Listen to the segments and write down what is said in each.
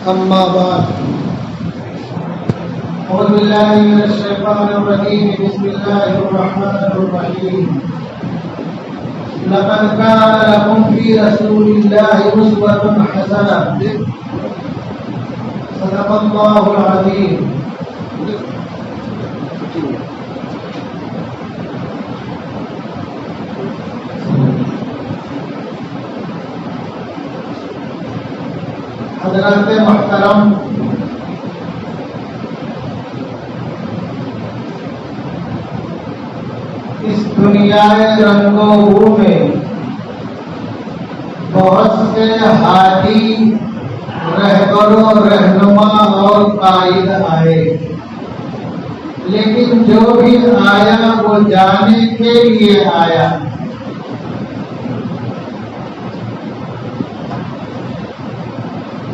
أما بعد أعوذ بالله من الشيطان الرجيم بسم الله الرحمن الرحيم لقد كان لكم في رسول الله أسوة حسنة صدق الله العظيم. حضرات محترم، اس دنیا رنگ و بو میں بہت سے ہادی، رہبر و رہنما اور قائد آئے، لیکن جو بھی آیا وہ جانے کے لیے آیا.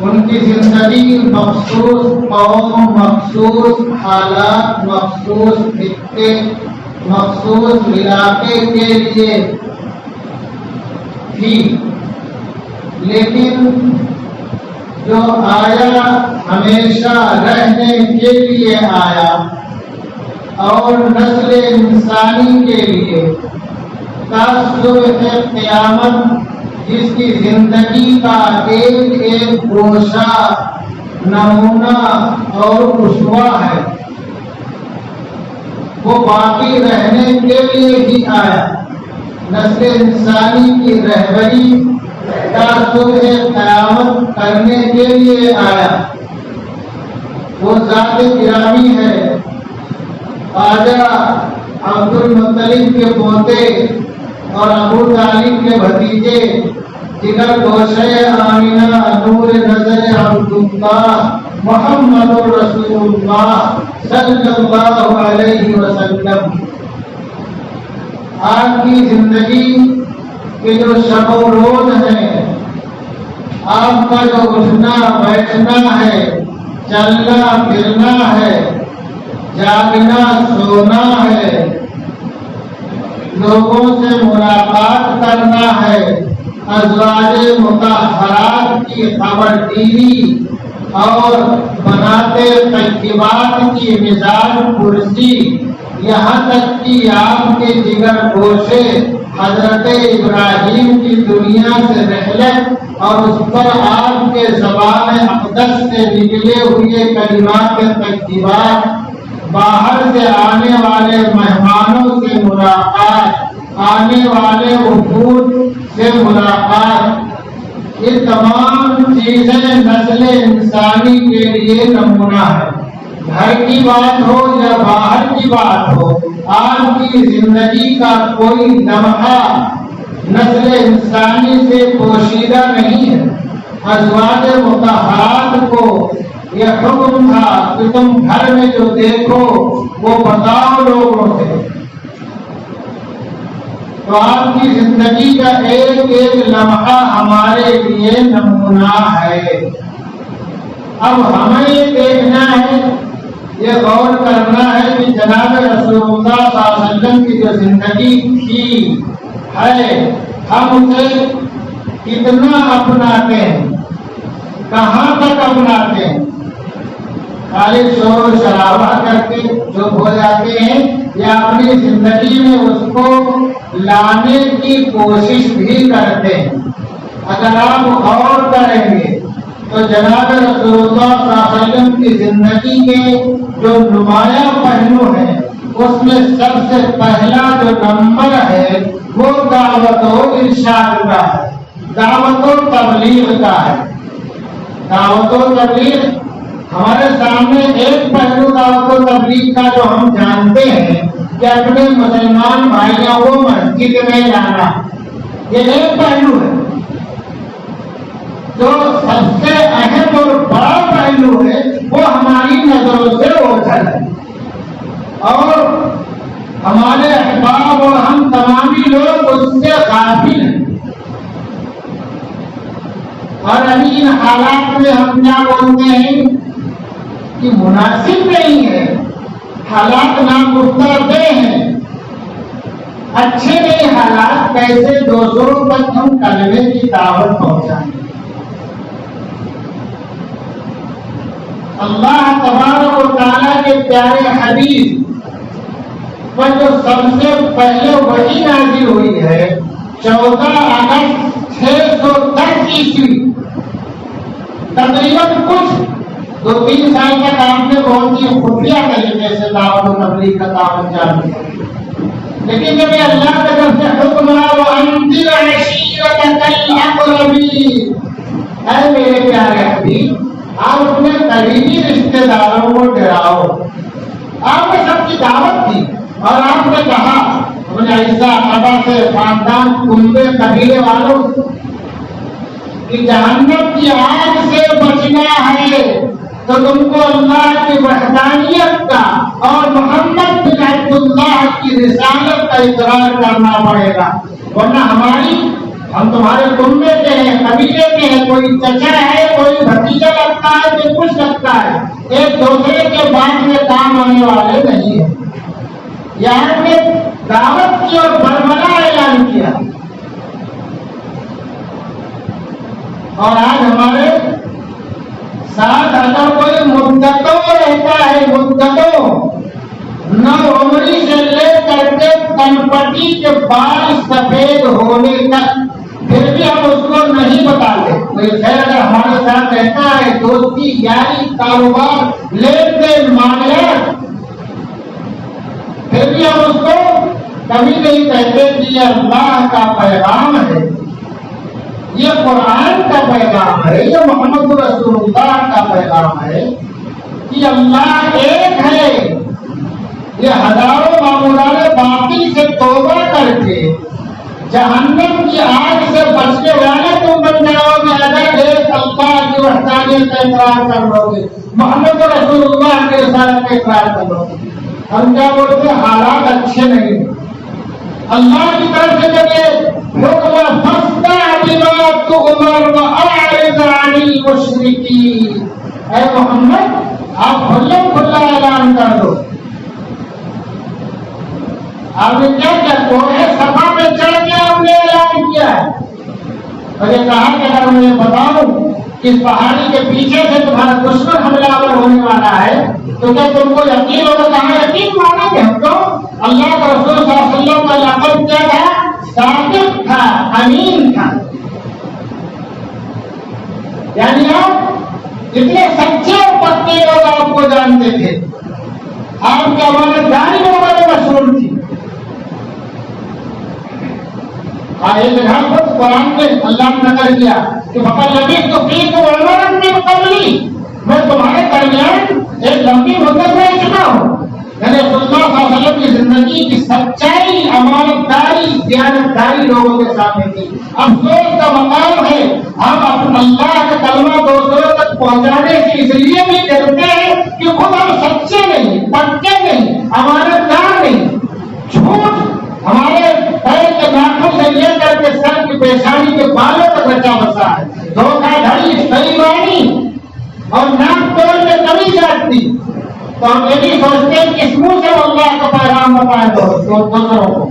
ان کی زندگی مخصوص قوم، مخصوص حالات، مخصوص خطے، مخصوص علاقے کے لیے تھی، لیکن جو آیا ہمیشہ رہنے کے لیے آیا اور نسل انسانی کے لیے تا صبح قیامت جس کی زندگی کا ایک ایک گوشہ نمونہ اور اسوہ ہے، وہ باقی رہنے کے لیے ہی آیا. نسل انسانی کی رہبری تا صبح قیامت کرنے کے لیے آیا. وہ ذات گرامی ہے، خواجہ عبد المطلب کے پوتے اور ابو طالب کے بھتیجے، جگر گوشے آمینہ، نور نظر عبداللہ، محمد رسول اللہ صلی اللہ علیہ وسلم. آپ کی زندگی کے جو شب و روز ہیں، آپ کا جو اٹھنا بیٹھنا ہے، چلنا پھرنا ہے، جاگنا سونا ہے، لوگوں سے ملاقات کرنا ہے، ازواج مطہرات کی خبر گیری اور بناتے طیبات کی مزاج پرسی، یہاں تک کہ آپ کے جگر گوشے حضرت ابراہیم کی دنیا سے رحلت اور اس پر آپ کے زبان اقدس سے نکلے ہوئے کلمات طیبات، باہر سے آنے والے مہمانوں سے ملاقات، آنے والے وفود سے ملاقات، یہ تمام چیزیں نسل انسانی کے لیے نمونہ ہے. گھر کی بات ہو یا باہر کی بات ہو، آپ کی زندگی کا کوئی لمحہ نسل انسانی سے پوشیدہ نہیں ہے. ازواج مطہرات کو یہ حکم تھا کہ تم گھر میں جو دیکھو وہ بتاؤ لوگوں سے. تو آپ کی زندگی کا ایک ایک لمحہ ہمارے لیے نمونہ ہے. اب ہمیں یہ دیکھنا ہے، یہ غور کرنا ہے کہ جناب رسول اللہ صلی اللہ علیہ وسلم کی جو زندگی تھی ہے، ہم اسے کتنا اپناتے ہیں، کہاں تک اپناتے ہیں. خالی شور و شرابہ کر کے جو ہو جاتے ہیں، یا اپنی زندگی میں اس کو لانے کی کوشش بھی کرتے ہیں. اگر آپ غور کریں گے تو جناب رسول اللہ صلی اللہ علیہ وسلم کی زندگی کے جو نمایاں پہلو ہیں، اس میں سب سے پہلا جو نمبر ہے وہ دعوت و ارشاد کا ہے، دعوت و تبلیغ کا ہے. دعوت و تبلیغ ہمارے سامنے ایک پہلو دعوت و تبلیغ کا جو ہم جانتے ہیں کہ اپنے مسلمان بھائیوں کو مسجد میں لانا، یہ ایک پہلو ہے. جو سب سے اہم اور بڑا پہلو ہے وہ ہماری نظروں سے اوجھل ہے، اور ہمارے احباب اور ہم تمامی لوگ اس سے غافل ہیں. اور ابھی ان حالات میں ہم کیا بولتے ہیں کہ مناسب نہیں ہے، حالات ناگفتہ دہ ہیں، اچھے نہیں حالات، کیسے دوسروں تک ہم کلمے کی دعوت پہنچائیں. اللہ تبارک و تعالیٰ کے پیارے حبیب پر جو سب سے پہلے وحی نازل ہوئی ہے 14 اگست 610 عیسوی، تقریباً کچھ 2-3 سال تک آپ نے بہت ہی خفیہ طریقے سے دعوت و تبلیغ کا کام انجام دیا، لیکن جب یہ اللہ کی طرف سے حکم ہے وَأَنذِرْ عَشِيرَتَكَ الْأَقْرَبِينَ، اے میرے پیارے حبیب آپ اپنے قریبی رشتے داروں کو ڈراؤ۔ آپ نے سب کی دعوت دی اور آپ نے کہا اپنے عیسیٰ ابا سے، خاندان، کنبے، قبیلے والوں کہ جہنم کی آگ سے بچنا ہے تو تم کو اللہ کی وحدانیت کا اور محمد بن عبداللہ کی رسالت کا اقرار کرنا پڑے گا، ورنہ ہم تمہارے کنبے کے ہیں، قبیلے کے ہیں، کوئی چچا ہے، کوئی بھتیجا لگتا ہے، کوئی کچھ لگتا ہے، ایک دوسرے کے بعد میں کام آنے والے نہیں ہیں۔ یہاں نے دعوت کی اور برملا اعلان کیا، اور آج ہمارے ساتھ اگر کوئی مدتوں رہتا ہے، مدتوں نو عمری سے لے کر کے تنپٹی کے بال سفید ہونے تک، پھر بھی ہم اس کو نہیں بتاتے۔ کوئی خیر اگر ہمارے ساتھ رہتا ہے، دوستی، یاری، کاروبار، لین دین، معاملات، پھر بھی ہم اس کو کبھی نہیں کہتے کہ یہ اللہ کا پیغام ہے، یہ قرآن کا پیغام ہے، یہ محمد رسول اللہ کا پیغام ہے کہ اللہ ایک ہے۔ یہ ہزاروں معمولات باطل سے توبہ کر کے جہنم کی آگ سے بچنے والے تم بن جاؤ گے اگر ایک اللہ کی وحدانیت کا اقرار کر لو گے، محمد رسول اللہ کے رسالت کا اقرار کر لو گے۔ ہم کیا بولتے ہیں؟ حالات اچھے نہیں۔ اللہ کی طرف سے جب یہ حکم فاصدع بما تؤمر واعرض عن المشرکین، اے محمد آپ کھلا اعلان کر دو۔ آپ نے کیا کیا؟ کوہ صفا میں چڑھ کے آپ نے اعلان کیا ہے اور یہ کہا کہ اگر میں بتاؤں کہ اس پہاڑی کے پیچھے سے تمہارا دشمن حملہ آور ہونے والا ہے تو کیا تم کو یقین ہوگا؟ کہاں یقین مانیں گے ہم تو؟ اللہ کا رسول صلی اللہ علیہ وسلم کا لقب کیا تھا؟ صادق تھا، امین تھا، یعنی آپ اتنے سچے اور پکے لوگ آپ کو جانتے تھے، آپ کی امانتداری میں مشہور تھی۔ ایک جگہ پر قرآن میں اللہ نے نقل کیا کہ فقط لبثت فیکم عمرا من قبلی، میں تمہارے درمیان ایک لمبی مدت رہ چکا ہوں۔ یعنی رسول اللہ صلی اللہ علیہ وسلم کی زندگی کی سچائی، امانتداری، دیانتداری لوگوں کے سامنے تھی۔ افسوس کا مقام ہے ہم اپنے اللہ کا کلمہ دوسروں تک پہنچانے سے اس لیے بھی ڈرتے ہیں کہ خود ہم سچے نہیں، پکے نہیں، امانتدار نہیں۔ جھوٹ ہمارے پیر کے ناخن سے لے کر کے سر کی پیشانی کے بالوں تک رچا بسا ہے، دھوکہ دھڑی، بےایمانی اور ناک توڑ کے کمی جاتی۔ تو ہم یہ بھی سوچتے ہیں کس منہ سے اللہ کا پیغام بتائے دوسروں کو۔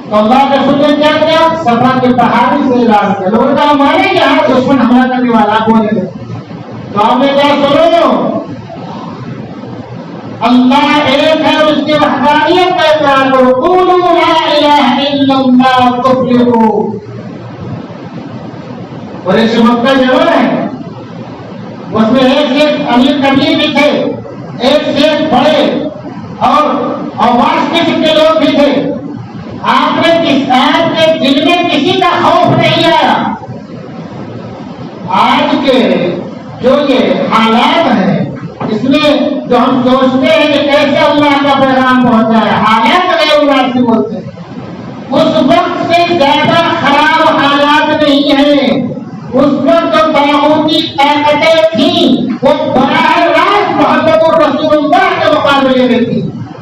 تو اللہ کے رسول نے کیا کیا؟ صفا کے پہاڑی سے اعلان کیا۔ لوگوں کا مانے کہ ہاں دشمن حملہ کرنے والا بولے گا تو آپ نے کیا سنو؟ اللہ ایک ہے، اس کی وحدانیت کا اقرار کرو، قولوا لا الہ الا اللہ تفلحوا۔ اور یہ مکہ جگہ ہے، اس میں ایک سے ایک امیر کبیر بھی تھے، ایک سے ایک بڑے اور آواز قسم کے لوگ بھی تھے۔ آپ نے آپ کے دل میں کسی کا خوف نہیں آیا۔ آج کے جو یہ حالات ہیں اس میں جو ہم سوچتے ہیں کہ کیسے اللہ کا پیغام پہنچا ہے، حالات غیر مناسب ہوتے ہیں۔ اس وقت سے زیادہ خراب حالات نہیں ہیں۔ اس وقت جو طاغوتی طاقتیں تھیں وہ براہ راست محمد الرسول اللہ کے مقابلے میں تھی۔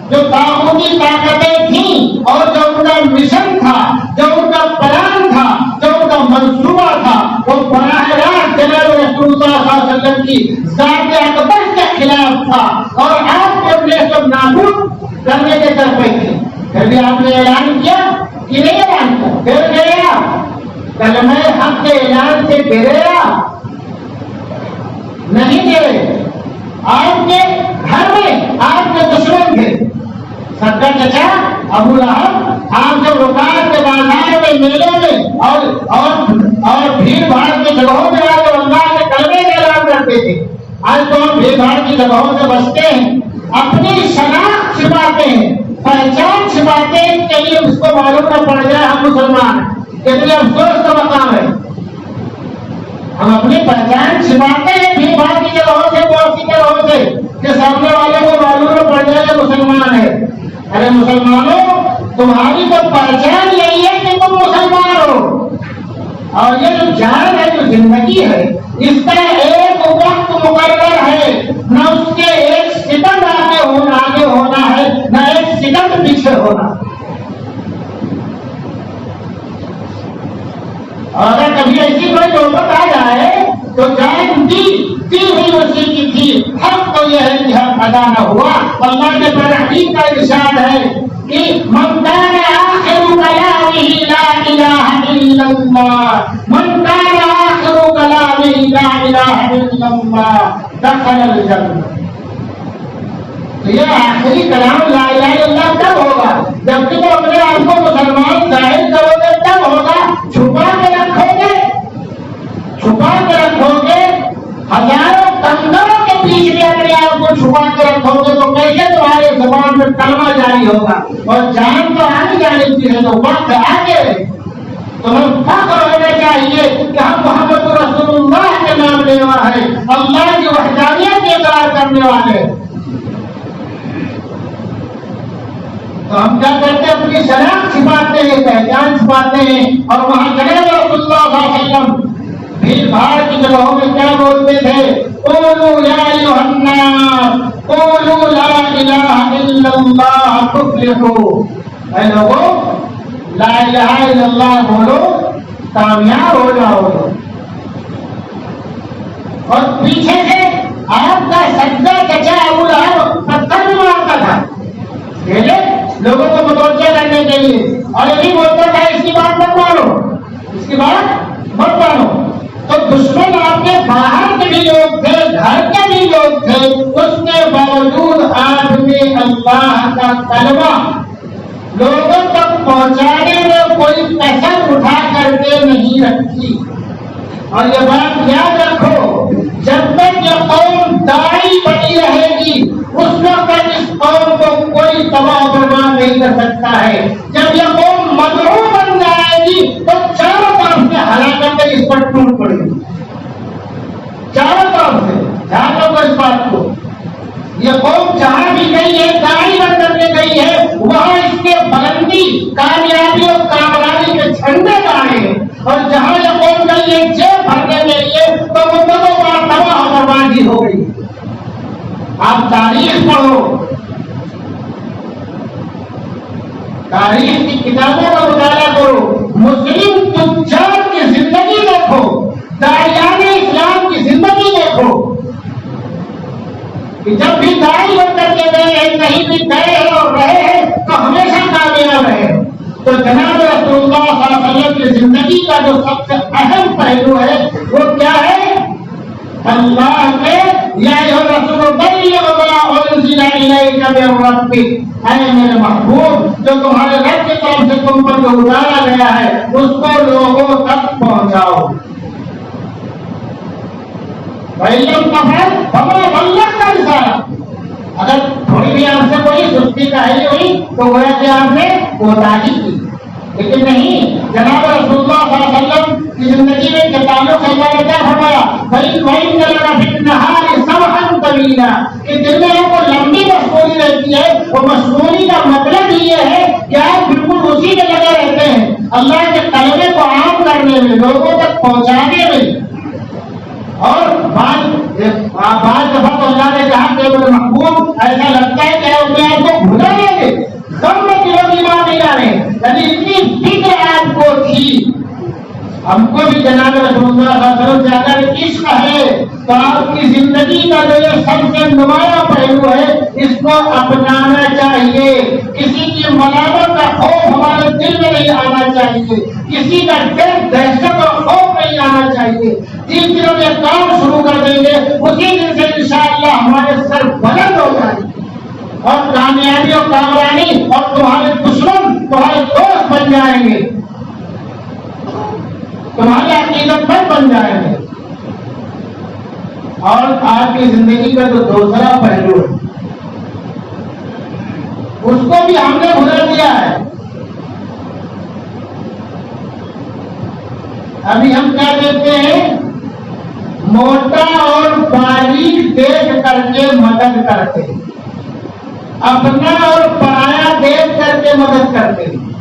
جو طاغوتی طاقتیں تھیں اور جو ان کا مشن تھا، جو ان کا پلان تھا، جو ان کا منصوبہ تھا، وہ براہ راست جناب رسول اللہ صلی اللہ علیہ وسلم کی ذات اقدس کے خلاف تھا اور آپ کو اپنے سب نابود کرنے کے طرف تھے۔ پھر بھی آپ نے اعلان کیا کہ نہیں اعلان کیا؟ پھر گیا کلمہ حق کے اعلان سے ڈرے نہیں ڈرے۔ آج سکا چچا ابو لہب آپ جب رکاعت کے بازار میں میلے میں اور بھیڑ بھاڑ کی جگہوں میں آ کر اللہ کے کلمے کا اعلان کرتے تھے. آج تو ہم بھیڑ بھاڑ کی جگہوں سے بچتے ہیں, اپنی شناخت چھپاتے ہیں, پہچان چھپاتے ہیں کہ یہ اس کو معلوم نہ پڑ جائے ہم مسلمان ہیں. کتنے افسوس کا مقام ہے. ہم اپنی پہچان چھپاتے ہیں بھیڑ بھاڑ کی جگہوں سے, بہت جگہوں سے, کہ سامنے والے کو معلوم نہ پڑ جائے کہ مسلمان ہے. ارے مسلمانوں, تمہاری تو پہچان یہی ہے کہ تم مسلمان ہو, اور یہ جو جان ہے, جو زندگی ہے, اس کا ایک وقت مقرر ہے, نہ اس کے ایک سیکنڈ آگے ہونا ہے, نہ ایک سیکنڈ پیچھے ہونا. اور اگر کبھی ایسی کوئی نوبت آ جائے تو جان دی ہوئی وسیع کی تھی, حق تو یہ ہے کہ حق ادا نہ ہوا. اللہ کے برحقیق کا ارشاد ہے کہ من کان آخر کلامہ لا الہ الا اللہ, من کان آخر کلامہ لا الہ الا اللہ دخل الجنہ. تو یہ آخری کلام لا الہ الا اللہ کب ہوگا؟ جب کہ تم اپنے آپ کو مسلمان ظاہر کرو گے تب ہوگا. چھپا کے رکھو گے, ہزاروں کنگروں کے بیچ میں اپنے آپ کو چھپا کے رکھو گے تو کیسے تمہارے زبان میں کلمہ جاری ہوگا؟ اور جان تو آنے جانے کی ہے, تو وقت آگے تمہیں فخر ہونا چاہیے کہ ہم محمد رسول اللہ کے نام لینے والے ہیں, اللہ کی وحدانیت کے اقرار کرنے والے ہیں. تو ہم کیا کرتے ہیں, اپنی شناخت چھپاتے ہیں, پہچان چھپاتے ہیں, اور وہاں جناب رسول اللہ صلی اللہ علیہ وسلم بھیڑ بھاڑ کی جگہوں میں کیا بولتے تھے؟ قولوا یا ایھا الناس قولوا لا الہ الا اللہ تفلحوا. اے لوگوں, لا الہ الا اللہ بولو, کامیاب ہو جاؤ. اور پیچھے سے آپ کا سجدہ چچا ابو لہب پتھر بھی مارتا تھا لوگوں کو متوجہ کرنے کے لیے, اور یہ بھی بولتا تھا اس کی بات مت مانو, اس کی بات مت مانو. تو دشمن آپ کے باہر کے بھی لوگ تھے, گھر کے بھی لوگ تھے, اس کے باوجود آپ نے اللہ کا کلمہ لوگوں تک پہنچانے میں کوئی کسر اٹھا کر کے نہیں رکھی. اور یہ بات یاد رکھو, جب تک یہ قوم داعی بنی رہے گی اس وقت اس قوم کو کوئی تباہ برباد نہیں کر سکتا ہے. جب یہ قوم مدعو بن جائے گی تو چاروں طرف سے ہلاکت اس پر ٹوٹ پڑے گی. چاروں طرف سے دھیان رکھو اس بات کو. یہ قوم جہاں بھی گئی ہے, داعی بن کر کے گئی ہے, وہاں اس کے بلندی, کامیابی اور کامیابی کے جھنڈے گاڑے ہیں. اور جہاں یہ قوم گئی ہے جیب بھرنے کے لیے تو وہ دونوں بار تباہ بربادی ہو گئی. آپ تاریخ پڑھو, تاریخ کی کتابوں کا مطالعہ کرو, مسلم تجار کی زندگی دیکھو, داعیان اسلام کی زندگی دیکھو, کہ جب بھی داعی بن کر کے گئے ہیں, کہیں بھی گئے ہیں اور رہے ہیں تو ہمیشہ کامیاب رہے. تو جناب رسول اللہ صلی اللہ علیہ وسلم کی زندگی کا جو سب سے اہم پہلو ہے وہ کیا ہے؟ اللہ کے یا رسول اے میرے محبوب, جو تمہارے رب کی طرف سے تم پر جو اتارا گیا ہے اس کو لوگوں تک پہنچاؤ. اگر تھوڑی بھی آپ سے کوئی سستی کاہلی ہوئی تو گویا کہ آپ نے کوتاہی کی, لیکن نہیں. جناب رسول اللہ صلی اللہ علیہ وسلم کی زندگی میں کتابوں سے اللہ نے کیا فرمایا؟ کہ دل میں کو لمبی مشغولی رہتی ہے, وہ مشغولی کا مطلب یہ ہے کہ آپ بالکل اسی میں لگے رہتے ہیں, اللہ کے کلمے کو عام کرنے میں, لوگوں تک پہنچانے میں. اور بعض دفعہ تو اللہ نے کہا کہ میرے محبوب ایسا لگتا ہے کہ اپنے آپ کو بھلا لیں گے, سب میں کلو کی بات نہیں آ رہے, یعنی اتنی فکر آپ کو تھی. ہم کو بھی جناب رسول اللہ صلی اللہ علیہ وسلم سے اگر عشق ہے تو آپ کی زندگی کا جو یہ سب سے نمایاں پہلو ہے اس کو اپنانا چاہیے. کسی کی ملامت کا خوف ہمارے دل میں نہیں آنا چاہیے, کسی کا ڈر, دہشت اور خوف نہیں آنا چاہیے. 3 دنوں میں کام شروع کر دیں گے, اسی دن سے انشاءاللہ ہمارے سر بلند ہو جائیں گے اور کامیابی جو کامرانی اور تمہارے دشمن تمہارے دوست بن جائیں گے، تمہارے عقیدت مند بن جائیں گے۔ اور آپ کی زندگی کا جو دوسرا پہلو ہے اس کو بھی ہم نے بھلا دیا ہے۔ ابھی ہم کیا دیکھتے ہیں؟ موٹا اور باریک دیکھ کر کے مدد کرتے ہیں، اپنا اور پرایا دیکھ کر کے مدد کرتے ہیں۔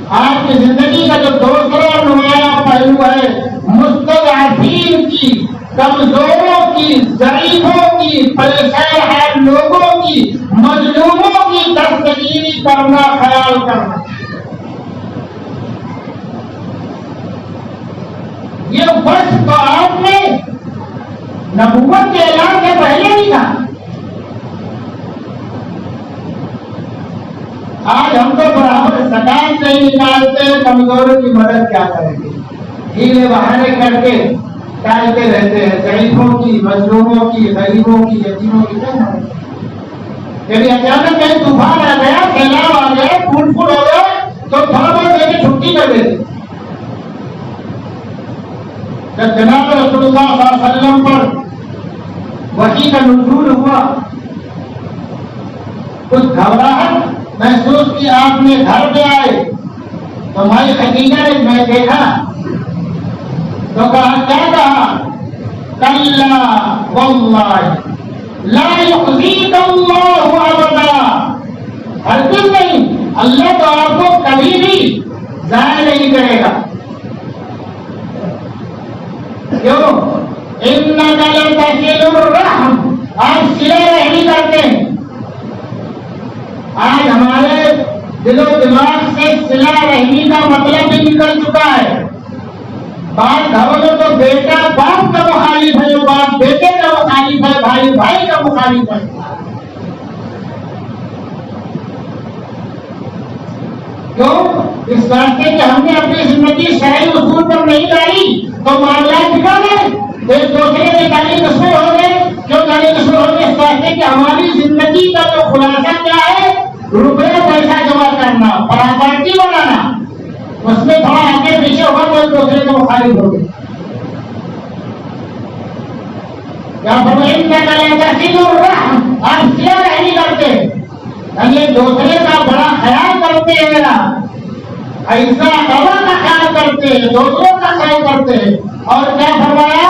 آپ کی زندگی کا جو دوسرا نمایاں پہلو ہے مستضعفین کی، کمزوروں کی، ضعیفوں کی، پریشان حال لوگوں کی، مظلوموں کی دستگیری کرنا، خیال کرنا۔ یہ وصف تو آپ نے نبوت کے اعلان سے پہلے ہی تھا۔ آج ہم تو برابر زکات سے ہی نکالتے ہیں، کمزوروں کی مدد کیا کریں گے؟ ہیلے بہانے کر کے ٹالتے رہتے ہیں، ضعیفوں کی، مظلوموں کی، غریبوں کی، یتیموں کی کیا مدد؟ یعنی اچانک کہیں طوفان آ گیا، سیلاب آ گیا، پھول پھول ہو گیا تو تھوڑا بہت دے کے چھٹی کر دیتے۔ جب جناب رسول اللہ صلی اللہ علیہ وسلم پر وحی کا نزول ہوا، کچھ گھبراہٹ محسوس کی، آپ نے گھر پہ آئے تو بھائی خدیجہ نے میں دیکھا تو کہا، کیا کہا؟ کلا واللہ لا یخزیک اللہ ابدا، ہرگز نہیں، اللہ تو آپ کو کبھی بھی ضائع نہیں کرے گا۔ کیوں؟ انک لتصل الرحم، آپ صلہ رحمی کرتے ہیں۔ آج ہمارے دل و دماغ سے صلہ رحمی کا مطلب بھی نکل چکا ہے۔ بات گھروں میں تو بیٹا باپ کا مخالف ہے، باپ بیٹے کا مخالف ہے، بھائی بھائی کا مخالف ہے۔ کیوں؟ اس واسطے کہ ہم نے اپنی زندگی شرعی اصول پر نہیں ڈالی تو معاملات بگڑ گئے، ایک دوسرے کے گالی دشمن ہو گئے۔ کیوں گالی دشمن ہو گئے؟ اس واسطے کہ ہماری زندگی کا جو خلاصہ کیا ہے؟ روپے پیسہ جمع کرنا، پراپرٹی بنانا، اس میں تھوڑا آگے پیچھے ہوا تو ایک دوسرے کے مخالف ہو گئے۔ کیا فرمائیں الرحم، آپ صلہ رحمی کرتے یعنی ایک دوسرے کا بڑا خیال کرتے ہیں، ایسا ہوا کا خیال کرتے ہیں، دوسروں کا خیال کرتے ہیں۔ اور کیا فرمایا؟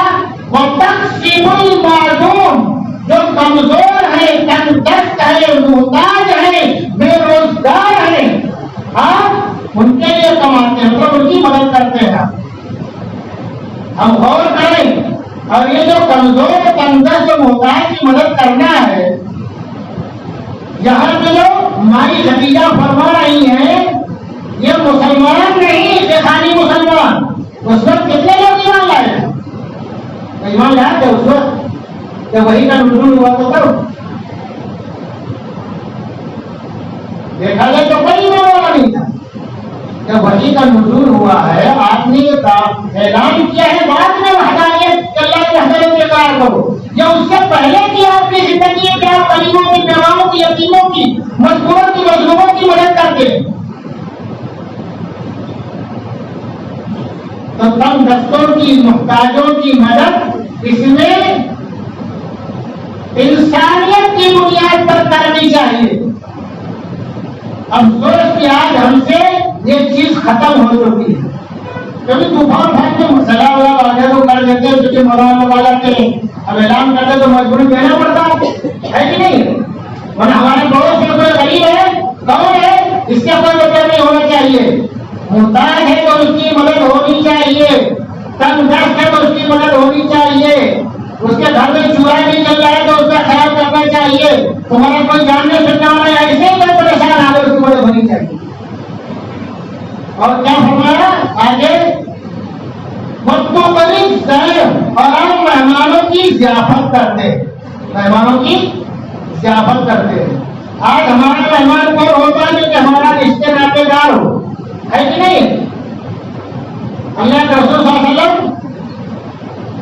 وَتَقْسِمُ الْمَعْدُومَ، جو کمزور ہے، تنگ دست ہے، محتاج ہے، بے روزگار ہے، آپ ان کے لیے کماتے ہیں، مطلب ان کی مدد کرتے ہیں۔ ہم غور کریں، اور یہ جو کمزور، تنگ دست، محتاج کی مدد کرنا ہے، یہاں پہ جو مائی خدیجہ فرما رہی ہیں، یہ مسلمان نہیں، یہ خالی مسلمان۔ اس وقت کتنے لوگ ایمان لائے؟ ایمان لائے تھے اس وقت جب وحی کا نزول ہوا تو کرو دیکھا جائے تو کوئی ایمان والا نہیں تھا۔ جب وحی کا نزول ہوا ہے، آپ نے اعلان کیا ہے بعد میں وحدانیت، اللہ کی وحدانیت کا اقرار کرو، یا اس سے پہلے کی آپ کی زندگی ہے کہ آپ غریبوں کی، بیواؤں کی، یتیموں کی، مجبوروں کی، مظلوموں کی مدد کرتے ہیں۔ تو تنگ دستوں کی، محتاجوں کی مدد اس میں انسانیت کی بنیاد پر کرنی چاہیے۔ افسوس کہ آج ہم سے یہ چیز ختم ہو چکی ہے۔ کبھی طوفان پھینک کے مسئلہ والا آگے تو کر دیتے ہیں، کیونکہ مولانا والا کے اب اعلان کرتے تو مجبوری دینا پڑتا ہے کہ نہیں؟ ورنہ ہمارے پڑوس میں کوئی غریب ہے، کون ہے، اس کا کوئی مطلب نہیں ہونا چاہیے۔ محتاج ہے تو اس کی مدد ہونی چاہیے، تنگ دست ہے تو اس کی مدد ہونی چاہیے، اس کے گھر میں چورا نہیں چل رہا ہے تو اس کا خیال کرنا چاہیے، تمہارا کوئی جاننے سننے والا ہے ایسے کوئی پریشان آ اس کی مدد ہونی چاہیے۔ اور کیا فرمایا آگے؟ اور ہم مہمانوں کی ضیافت کرتے، مہمانوں کی ضیافت کرتے۔ آج ہمارا مہمان کون ہوتا ہے کہ ہمارا رشتے ناطے دار ہو، ہے کہ نہیں؟ اللہ کے رسول صلی اللہ علیہ وسلم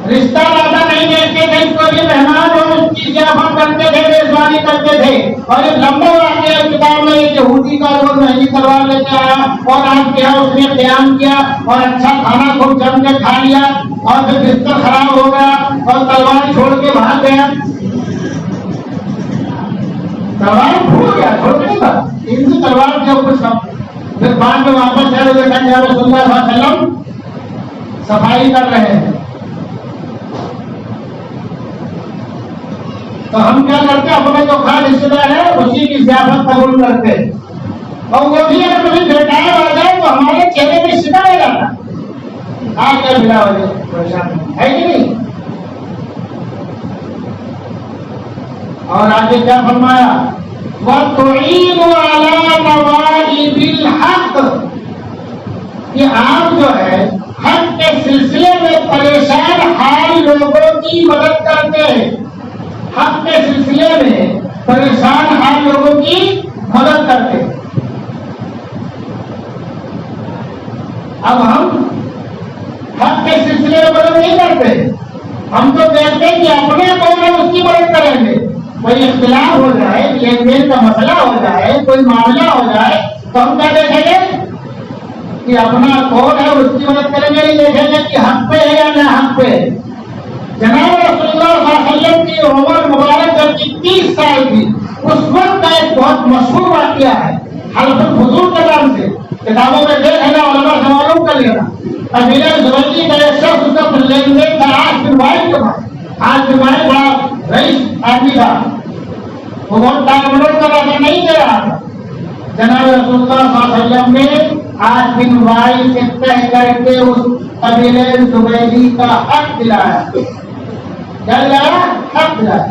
رشتہ ناطا نہیں دیکھتے تھے، اس کو بھی مہمان ہو اس کی ضیافت کرتے تھے، میزبانی سرداری کرتے تھے. اور ایک لمبا واقعہ کتاب میں ایک یہودی کا جو مہنگی تلوار لے کے آیا اور آپ کے یہاں اس نے قیام کیا اور اچھا کھانا خوب جم کے کھا لیا اور پھر بستر خراب ہو گیا اور تلوار چھوڑ کے بھاگ گیا. تلوار بھول گیا, چھوڑ کے نہیں تھا, ان کی تلوار جو کچھ پھر بعد میں واپس آئے ہوئے کہا رسول اللہ صلی اللہ علیہ وسلم صفائی کر رہے ہیں. تو ہم کیا کرتے ہیں, اپنے جو خاص رشتے دار ہے اسی کی ضیافت قبول کرتے ہیں, اور وہ بھی اگر کبھی بھیٹایا آ جائے تو ہمارے چہرے پہ سیدھا ہو جاتا آ کیا ملا وجہ پریشان ہے کہ نہیں. اور آگے کیا فرمایا, وَتُعِينُ عَلَى نَوَائِبِ الْحَقِّ, یہ آپ جو ہے حق کے سلسلے میں پریشان حال لوگوں کی مدد کرتے ہیں. حق کے سلسلے میں پریشان حال لوگوں کی مدد کرتے. اب ہم حق کے سلسلے میں مدد نہیں کرتے, ہم تو کہتے ہیں کہ اپنے کون ہے اس کی مدد کریں گے. کوئی اختلاف ہو جائے, لین دین کا مسئلہ ہو جائے, کوئی معاملہ ہو جائے تو ہم کیا دیکھیں گے کہ اپنا کون ہے اس کی مدد کریں گے, نہیں دیکھیں گے کہ حق پہ ہے یا نہ حق پہ. جناب رسول اللہ صلی اللہ علیہ وسلم کی عمر مبارک جب کی 30 سال تھی, اس وقت کا ایک بہت مشہور واقعہ ہے حلف الفضول کے نام سے, کتابوں میں دیکھ لینا, علماء سے معلوم کر لینا. قبیلہ زبیدی کا ایک شخص اس کا لین دین تھا عاص بن وائل کے پاس. عاص بن وائل بڑا رئیس آدمی تھا, وہ بہت ٹائم کا پیسہ نہیں دے رہا تھا. جناب رسول اللہ صلی اللہ علیہ وسلم نے عاص بن وائل سے طے کر کے اس قبیلہ زبیدی کا حق دلایا. کیا دلایا؟ حق دلایا.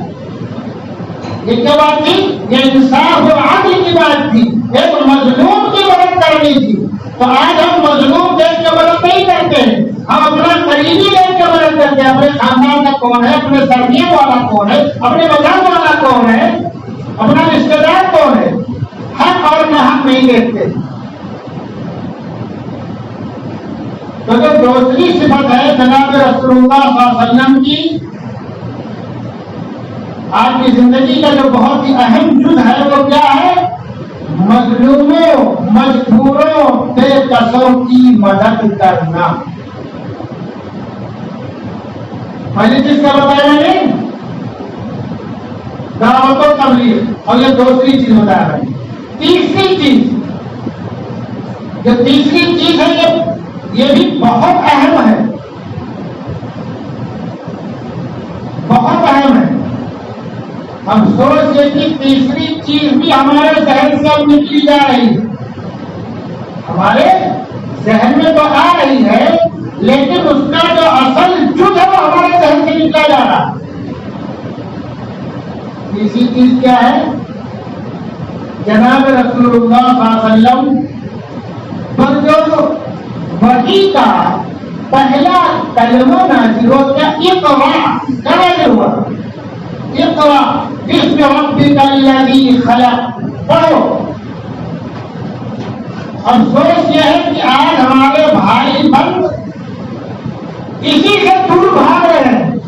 یہ کیا بات تھی؟ یہ انصاف اور عدل کی بات تھی, ایک مظلوم کی مدد کرنی تھی. تو آج ہم مظلوم دیکھ کے مدد نہیں کرتے, ہم اپنا قریبی دیکھ کے مدد کرتے ہیں. اپنے خاندان کا کون ہے, اپنے سرنیم والا کون ہے, اپنے مذہب والا کون ہے, اپنا رشتے دار کون ہے, حق اور نہ حق نہیں دیکھتے. تو جو دوسری صفت ہے جناب رسول اللہ صلی اللہ علیہ وسلم کی, آپ کی زندگی کا جو بہت ہی اہم جز ہے وہ کیا ہے, مظلوموں مجبوروں بے کسوں کی مدد کرنا. پہلی چیز کیا بتایا میں نے, دعوت و تبلیغ, اور یہ دوسری چیز بتایا میں نے. تیسری چیز, جو تیسری چیز ہے یہ بھی بہت اہم ہے, بہت اہم ہے. افسوس یہ کہ تیسری چیز بھی ہمارے ذہن سے اب نکلی جا رہی ہے. ہمارے ذہن میں تو آ رہی ہے لیکن اس کا جو اصل جز ہے وہ ہمارے ذہن سے نکلا جا رہا ہے. تیسری چیز کیا ہے, جناب رسول اللہ صلی اللہ علیہ وسلم پر جو وحی کا پہلا کلمہ نازل ہوا, کیا اقرا کیا نازل ہوا, اقرا باسم ربک الذی خلق, پڑھو. افسوس یہ ہے کہ آج ہمارے بھائی بند اسی سے دور بھاگ رہے ہیں,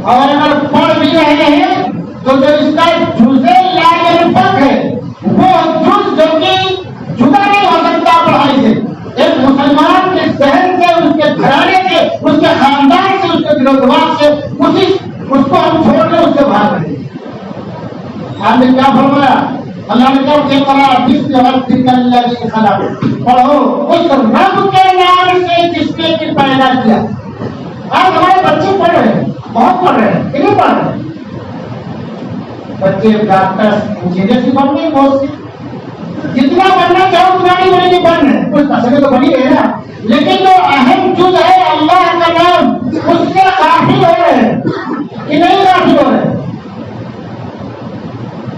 اور اگر پڑھ بھی رہے ہیں تو جو اس کا جزء لاجرفت ہے وہ جز جو کہ جدا نہیں ہو سکتا پڑھائی سے. ایک مسلمان کے ذہن سے, اس کے گھرانے سے, اس کے خاندان سے, اس کے دل و دماغ سے اس کو ہم چھوڑ کر اس سے باہر رہے. آپ نے کیا فرمایا, اللہ نے کہا کہ اقرا باسم ربک الذی خلق, پڑھو اس رب کے نام سے جس نے کہ پیدا کیا. آج ہمارے بچے پڑھ رہے ہیں, بہت پڑھ رہے ہیں, کتنے پڑھ رہے ہیں بچے, ڈاکٹر انجینئر کی بن گئی, بہت سی جتنا بننا چاہو اتنا نہیں بنے گی, بن ہے کچھ مسئلے تو بنی رہے نا, لیکن جو اہم جز ہے اللہ کا نام اس سے غافل ہو رہے ہیں کہ نہیں غافل ہو رہے.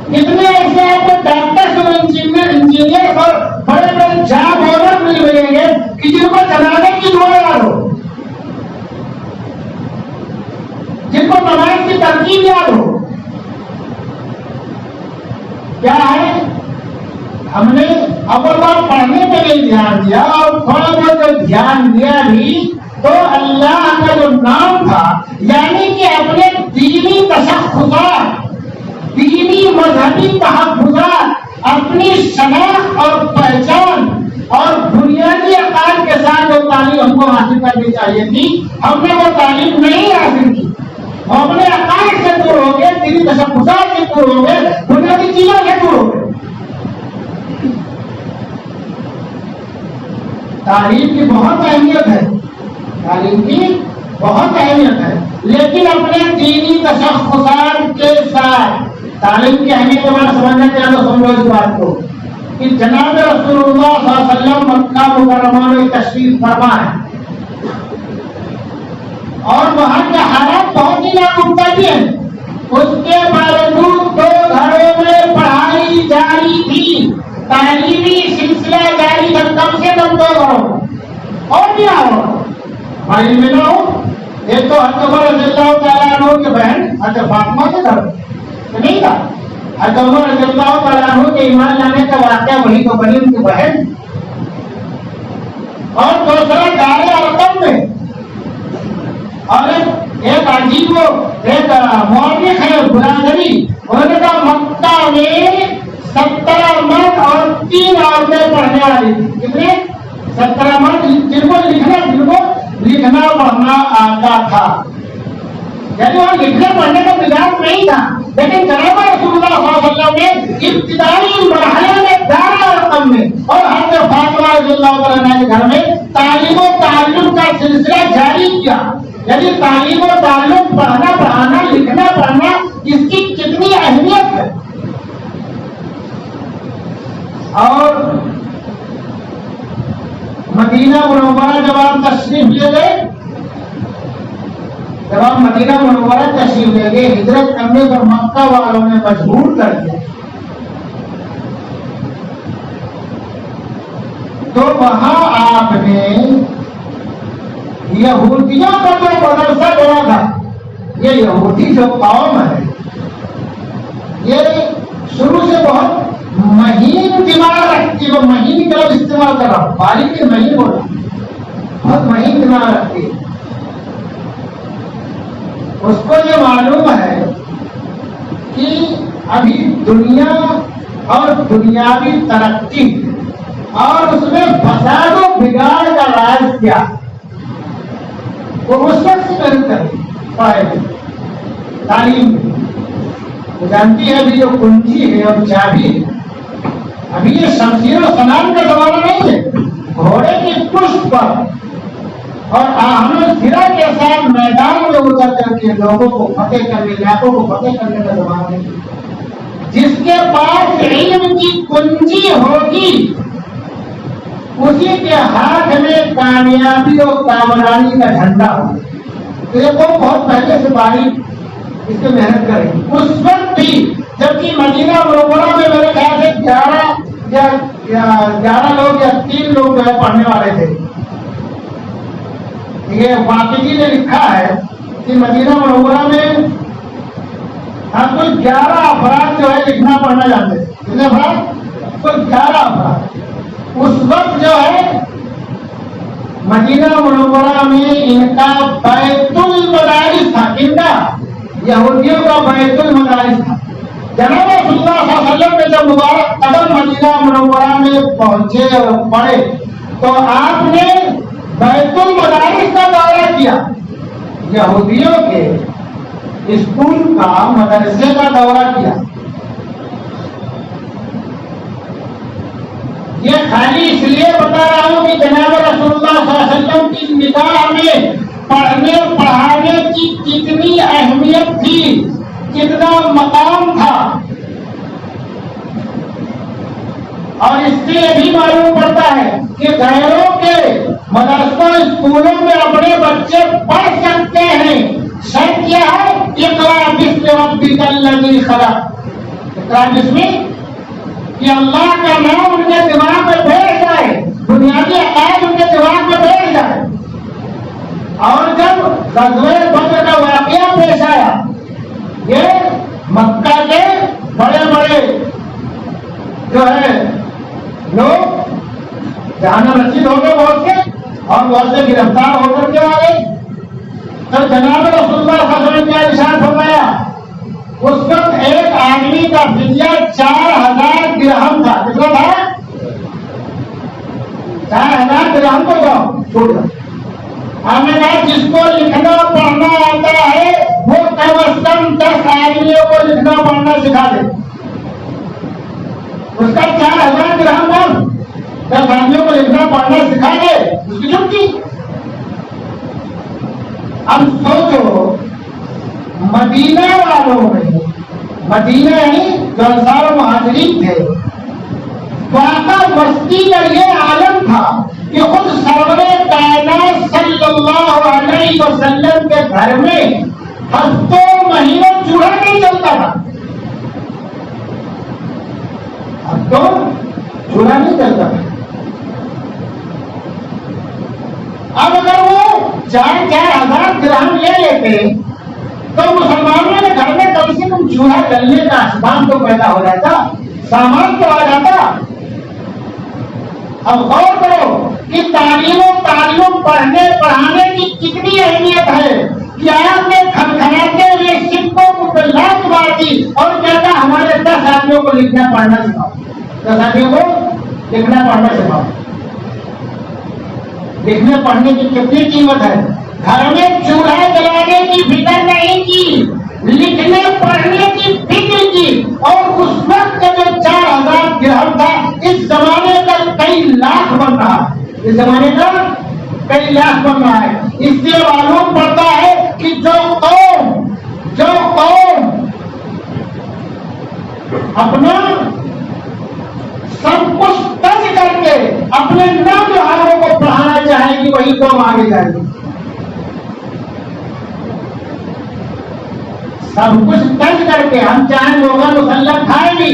کتنے ایسے آپ کو ڈاکٹر اور انجینئر اور بڑے بڑے جاب ہولڈر مل ملیں گے کہ جن کو جنازے کی دعا یاد ہو, جن کو نماز کی ترکیب یاد ہو. کیا ہے, ہم نے اول بار پڑھنے پہ نہیں دھیان دیا, اور تھوڑا بہت جو دھیان دیا بھی تو اللہ کا جو نام تھا, یعنی کہ اپنے دینی تشخصات مذہبی تحفظات، اپنی شناخت اور پہچان اور بنیادی عقائد کے ساتھ جو تعلیم ہم کو حاصل کرنی چاہیے تھی، ہم نے وہ تعلیم نہیں حاصل کی. ہم اپنے عقائد سے دور ہو گئے، دینی تشخصات سے دور ہو گئے، بنیادی چیزوں سے دور ہو گئے. تعلیم کی بہت اہمیت ہے، تعلیم کی بہت اہمیت ہے، لیکن اپنے دینی تشخصات کے ساتھ تعلیم کی اہمیت کے بارے سمجھنا چاہیے. سمجھو اس بات کو کہ جناب رسول اللہ صلی اللہ علیہ وسلم مکہ مکرمہ میں تشریف فرما ہے اور وہاں کے حالات بہت ہی ناگفتہ بھی ہیں. اس کے باوجود 2 گھروں میں پڑھائی جاری تھی، تعلیمی سلسلہ جاری تھا، کم سے کم 2 گھروں اور بھی آؤ بھائی میں نہ ہو. ایک تو حضرت عمر رضی اللہ تعالیٰ عنہ کی بہن حضرت فاطمہ کے گھر نہیں تھا. حضرت عمر رضی اللہ تعالیٰ عنہ کے ایمان لانے کا واقعہ وہی تو بنی ان کی بہن. اور دوسرا دار ارقم میں، اور ایک عجیب ایک مورخ ہے برادری، انہوں نے کہا مکہ میں 17 مرد اور 3 عورتیں پڑھنے والی تھی. کتنے؟ 17 مرد جن کو لکھنا پڑھنا آتا تھا. یعنی وہاں لکھنے پڑھنے کا مزاج نہیں تھا، لیکن جناب رسول اللہ صلی اللہ علیہ وسلم نے ابتدائی مرحلے میں دار ارقم میں اور حضرت فاطمہ رضی اللہ عنہا کے گھر میں تعلیم و تعلم کا سلسلہ جاری کیا. یعنی تعلیم و تعلم، پڑھنا پڑھانا، لکھنا پڑھنا، اس کی کتنی اہمیت ہے. اور مدینہ منورہ جب آپ تشریف لے گئے، جب آپ مدینہ منورہ تشریف لے گئے، ہجرت کرنے پر مکہ والوں نے مجبور کر دیا، تو وہاں آپ نے یہودیوں کا جو مدرسہ بنا تھا، یہ یہودی جو قوم ہے یہ شروع سے بہت مہین دماغ رکھتی ہے. وہ مہین کا لفظ استعمال کر رہا ہوں، باریک مہین بولا، بہت مہین دماغ رکھتی ہے. اس کو یہ معلوم ہے کہ ابھی دنیا اور دنیاوی ترقی اور اس میں فساد و بگاڑ کا راز کیا، وہ اس وقت سے محنت کرے پائے تعلیم. وہ جانتی ہے ابھی جو کنجی ہے اور چابی ہے، ابھی یہ شمشیر و سنان کا زمانہ نہیں ہے. گھوڑے کی پشت پر اور احمد سرا کے ساتھ میدان میں اتر کر کے لوگوں کو فتح کرنے، علاقوں کو فتح کرنے کا زمانہ نہیں. جس کے پاس علم کی کنجی ہوگی اسی کے ہاتھ میں کامیابی اور کامرانی کا جھنڈا ہوگا. تو یہ وہ بہت پہلے سے باریک اس پہ محنت کرے گی. اس وقت بھی جبکہ مدینہ منورہ میں میرے خیال سے 11 لوگ یا 3 لوگ جو ہے پڑھنے والے تھے. یہ واقعی نے لکھا ہے کہ مدینہ منورہ میں ہم کوئی 11 افراد جو ہے لکھنا پڑھنا جانتے تھے. کتنے افراد؟ کوئی 11 افراد. اس وقت جو ہے مدینہ منورہ میں ان کا بیت المدارس تھا. ان کا یہودیوں کا بیت المدارس تھا. جناب رسول اللہ صلی اللہ علیہ وسلم نے جب مبارک قدم مدینہ منورہ میں پہنچے اور پڑے تو آپ نے بیت المدارس کا دورہ کیا، یہودیوں کے اسکول کا، مدرسے کا دورہ کیا. یہ خالی اس لیے بتا رہا ہوں کہ جناب رسول اللہ صلی اللہ علیہ وسلم کی نگاہ میں پڑھنے پڑھانے کی کتنی اہمیت تھی، کتنا مقام تھا. اور اس سے یہ بھی معلوم پڑتا ہے کہ غیروں کے مدرسوں اسکولوں میں اپنے بچے پڑھ سکتے ہیں. شرط کیا ہے؟ اقرأ باسم ربک الذی خلق. اقرأ باسم، کہ اللہ کا نام ان کے دماغ میں بیٹھ جائے، بنیادی عقائد ان کے دماغ میں بیٹھ جائے. اور جب غزوہ بدر کا واقعہ پیش آیا، یہ مکہ کے بڑے بڑے جو ہے لوگ جہنم رسید ہو گئے بہت سے، اور بہت سے گرفتار ہو کر کے آ گئے. تو جناب رسول اللہ صلی اللہ علیہ وسلم نے ارشاد فرمایا اس وقت ایک آدمی کا فدیہ 4000 درہم تھا. کتنا تھا؟ 4000 درہم کو چھوڑ دیا. ہم نے کہا جس کو لکھنا پڑھنا آتا ہے وہ کم از کم 10 آدمیوں کو لکھنا پڑھنا سکھا دے. اس کا 4000 درہم کم 10 آدمیوں کو لکھنا پڑھنا سکھا دے. اس کی چھٹی. اب سوچو مدینہ والوں میں، مدینہ یعنی جو انصار و مہاجرین تھے، واقع بستی کا یہ عالم تھا کہ خود سرور کائنات صلی اللہ علیہ وسلم کے گھر میں ہفتوں مہینوں چولہا نہیں چلتا تھا. ہفتوں چولہا نہیں چلتا تھا. اب اگر وہ 4,000 درہم لے لیتے تو مسلمانوں کے گھر میں کم سے کم چولہا جلنے کا اسباب تو پیدا ہو جاتا، سامان تو آ جاتا. اب غور کرو کہ تعلیم پڑھنے پڑھانے کی کتنی اہمیت ہے کہ آپ نے کھنکھناتے ہوئے سکوں کو بلات مار دی اور کہتا ہمارے 10 آدمیوں کو لکھنا پڑھنا سکھاؤ. 10 آدمیوں کو لکھنا پڑھنا سکھاؤ. لکھنے پڑھنے کی کتنی قیمت ہے. گھر میں چولہا جلانے کی فکر نہیں کی، لکھنے پڑھنے کی فکر کی. اور اس وقت کا جو 4000 درہم تھا اس زمانے کا کئی لاکھ بن رہا ہے. اس زمانے کا کئی لاکھ بن رہا ہے. اس سے معلوم پڑتا ہے کہ جو قوم اپنا سب کچھ تج کر کے اپنے نوجوانوں کو پڑھانا چاہے گی وہی قوم آگے جائے گی. سب کچھ تج کر کے ہم چاہیں لوگوں مسلح کھائیں گی،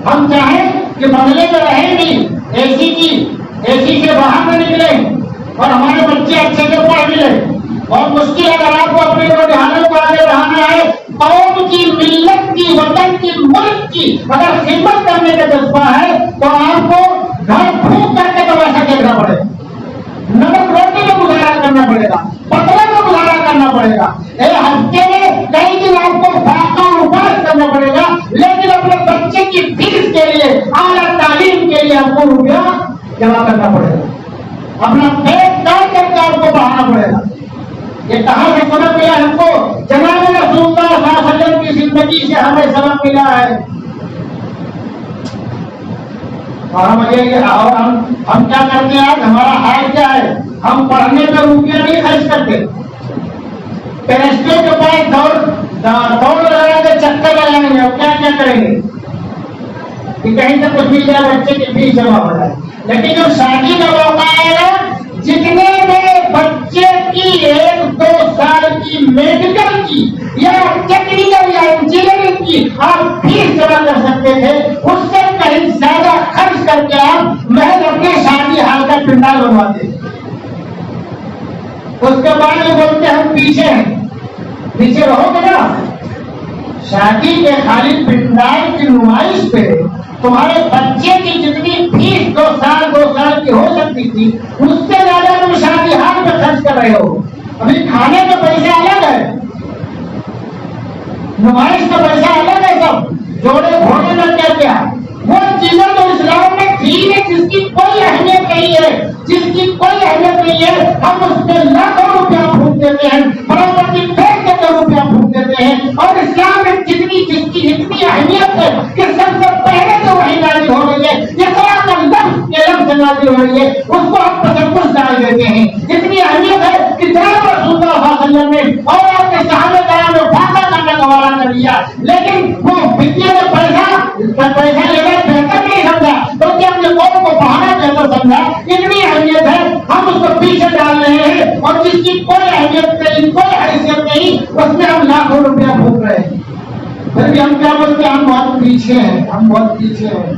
ہم چاہیں کہ بنگلے میں رہیں گی، اے سی سے باہر نہ نکلے اور ہمارے بچے اچھے سے پڑھ بھی لیں. اور مشکل اگر آپ کو اپنے رجحانوں کو آگے بڑھانا ہے، قوم کی، ملت کی، وطن کی، ملک کی اگر خدمت کرنے کا جذبہ ہے تو آپ کو گھر پھونک کر کے تماشا دیکھنا پڑے گا، نمک روٹی میں گزارا کرنا پڑے گا، پتلے میں گزارا کرنا پڑے گا. ہفتے میں کئی دن آپ کو فاقہ اپاس کرنا پڑے گا، لیکن اپنے بچے کی فیس کے لیے، اعلیٰ تعلیم کے لیے آپ کو روپیہ جمع کرنا پڑے گا. اپنا پیٹ کاٹ کر کے آپ کو پڑھانا پڑے گا. یہ کہاں سے سبق ملا ہم کو؟ جناب رسول اللہ صلی اللہ علیہ وسلم کی زندگی سے ہمیں سبق ملا ہے. اور ہم کیا کرتے ہیں؟ آج ہمارا حال کیا ہے؟ ہم پڑھنے پہ روپیہ نہیں خرچ کرتے. پیسے کے پاس دوڑ لگائیں گے، چکر لگائیں گے، اور کیا کیا کریں گے کہ کہیں سے کچھ مل جائے، بچے کی فیس جمع ہو جائے. لیکن جب شادی کا موقع آئے گا، جتنے میں بچے کی 1-2 سال کی میڈیکل کی یا ٹیکنیکل یا انجینئرنگ کی آپ فیس جمع کر سکتے تھے، اس سے کہیں زیادہ خرچ کر کے آپ محض اپنے شادی ہال کا پنڈال بنواتے. اس کے بعد یہ بولتے ہم پیچھے ہیں. پیچھے رہو گے نا. شادی کے خالی پنڈال کی نمائش پہ تمہارے بچے کی جتنی فیس 2 سال کی ہو سکتی تھی، اس سے زیادہ تم شادی ہال میں خرچ کر رہے ہو. ابھی کھانے کا پیسہ الگ ہے، نمائش کا پیسہ الگ ہے، سب جوڑے گھوڑے میں کیا کیا وہ چیزیں تو اسلام میں تھی جس کی کوئی اہمیت نہیں ہے، جس کی کوئی اہمیت نہیں ہے. ہم اس پہ لاکھوں روپیہ پھونک دیتے ہیں، پراپرٹی بیچ کے روپیہ پھونک دیتے ہیں. اور اسلام میں جس کی اتنی اہمیت ہے کہ سب سے پہلے تو وہی نازل ہو رہی ہے، یہ سب کا لفظ نازل ہو رہی ہے، اس کو ہم تشخص ڈال دیتے ہیں. اتنی اہمیت ہے کہ جناب رسول اللہ صلی اللہ علیہ وسلم نے اور آپ کے صحابہ کرام نے فاقہ کرنے کا وعدہ کر لیا، لیکن وہ فدیے میں پیسہ لینا بہتر نہیں سمجھا، بلکہ اپنے قوم کو پڑھانا بہتر سمجھا. اتنی اہمیت ہے ہم اس کو پیچھے ڈال رہے ہیں، اور جس کی کوئی اہمیت نہیں، کوئی حیثیت نہیں، اس میں ہم لاکھوں روپیہ پھونک رہے ہیں. پھر بھی ہم کیا بولتے ہیں؟ ہم بہت پیچھے ہیں، ہم بہت پیچھے ہیں.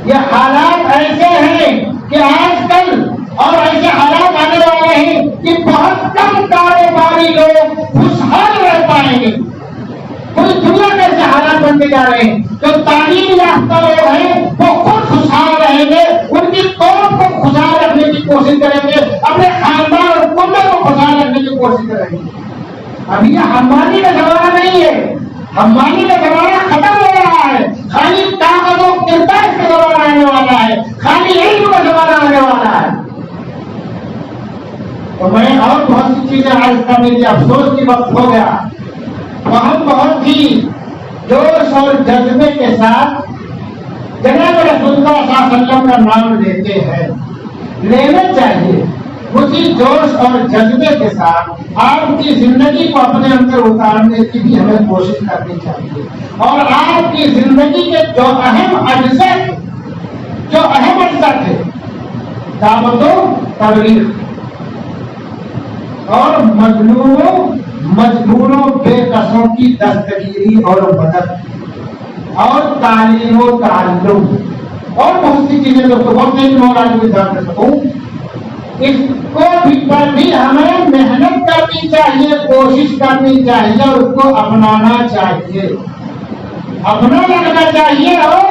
یہ حالات ایسے ہیں کہ آج کل اور ایسے حالات آنے والے ہیں کہ بہت کم کاروباری لوگ خوشحال رہ پائیں گے. پوری دنیا میں ایسے حالات بنتے جا رہے ہیں. جو تعلیم یافتہ لوگ ہیں وہ خود خوشحال رہیں گے، ان کی قوم کو خوشحال رکھنے کی کوشش کریں گے، اپنے خاندان اور کنبے کو خوشحال رکھنے کی کوشش کریں گے. ابھی یہ حمالی کا زمانہ نہیں ہے، حمالی کا زمانہ ختم ہو رہا ہے، خالی طاقت و کردار کا زمانہ آنے والا ہے، خالی علم کا زمانہ آنے والا ہے۔ تو میں اور بہت سی چیزیں عرض کرنے کی افسوس کی وقت ہو گیا، تو ہم بہت ہی جوش اور جذبے کے ساتھ جناب رسول اللہ صلی اللہ علیہ وسلم کا نام لیتے ہیں، لینا چاہیے اسی جوش اور جذبے کے ساتھ آپ کی زندگی کو اپنے اندر اتارنے کی بھی ہمیں کوشش کرنی چاہیے، اور آپ کی زندگی کے جو اہم اجزاء تھے دعوت و تبلیغ اور مجبوروں بے قصوں کی دستگیری اور مدد اور تعلیم و تعلم اور بہت سی چیزیں دوستوں بہت نہیں اور آج بھی دھیان رکھ سکوں، اس کو پر بھی ہمیں محنت کرنی چاہیے، کوشش کرنی چاہیے اور اس کو اپنانا چاہیے، اپنا لگنا چاہیے اور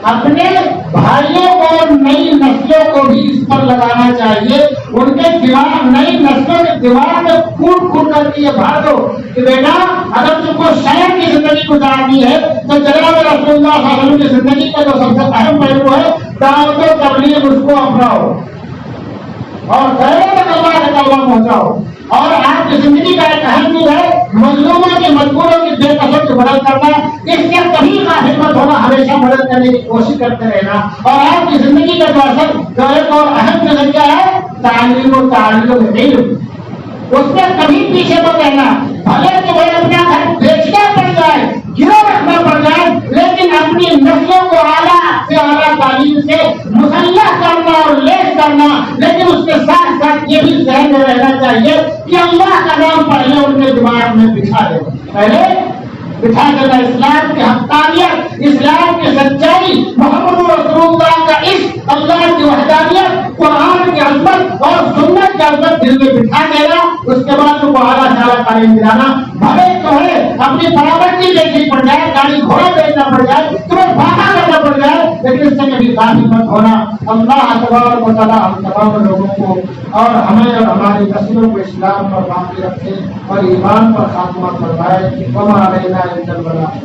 اپنے بھائیوں کو اور نئی نسلوں کو بھی اس پر لگانا چاہیے، ان کے دماغ نئی نسلوں کے دماغ میں کھود کر کے یہ بھر دو کہ بیٹا اگر تم کو شہر کی زندگی گزارنی ہے تو جناب رسول اللہ صلی اللہ علیہ وسلم کی زندگی کا جو سب سے اہم پہلو ہے دعوت و تبلیغ، اس کو اپناؤ اور غیروں تک اللہ کا کلمہ پہنچاؤ، اور آپ کی زندگی کا ایک اہم چیز ہے مظلوموں کی مجبوروں کی بے قصوں کی مدد کرنا، اس کے کبھی کا خدمت ہونا، ہمیشہ مدد کرنے کی کوشش کرتے رہنا، اور آپ کی زندگی کا جو اثر جو ایک اور اہم نظریہ ہے تعلیم و تعلم علم، اس میں کبھی پیچھے مت رہنا، بھلے کہ وہ اپنا گھر بیچنا پڑ جائے، گرو رکھنا پڑ جائے، لیکن اپنی نسلوں کو اعلیٰ سے اعلیٰ تعلیم سے مسلح کرنا اور لیس کرنا، لیکن اس کے ساتھ ساتھ یہ بھی ذہن میں رہنا چاہیے کہ اللہ کا نام پہلے ان کے دماغ میں بٹھا دے، پہلے بٹھا دینا، اسلام کی حقانیت، اسلام کی سچائی، محمد رسول اللہ کا عشق، اللہ کی وحدانیت، قرآن کی عظمت اور سنت کی عظمت دل میں بٹھا دینا، اس کے بعد تم کو اعلیٰ سے اعلیٰ تعلیم دلانا، بھلے تمہیں اپنی برابری دیکھنی پڑ جائے، گاڑی گھوڑا بیچنا پڑ جائے، تمہیں بھاگا کرنا پڑ جائے، لیکن اس سے کبھی کافی مت ہونا۔ اللہ تبارک و تعالیٰ ہم تمام لوگوں کو اور ہمیں اور ہماری نسلوں کو اسلام پر باقی رکھے اور ایمان پر خاتمہ فرمائے۔ وما علینا الا البلاغ۔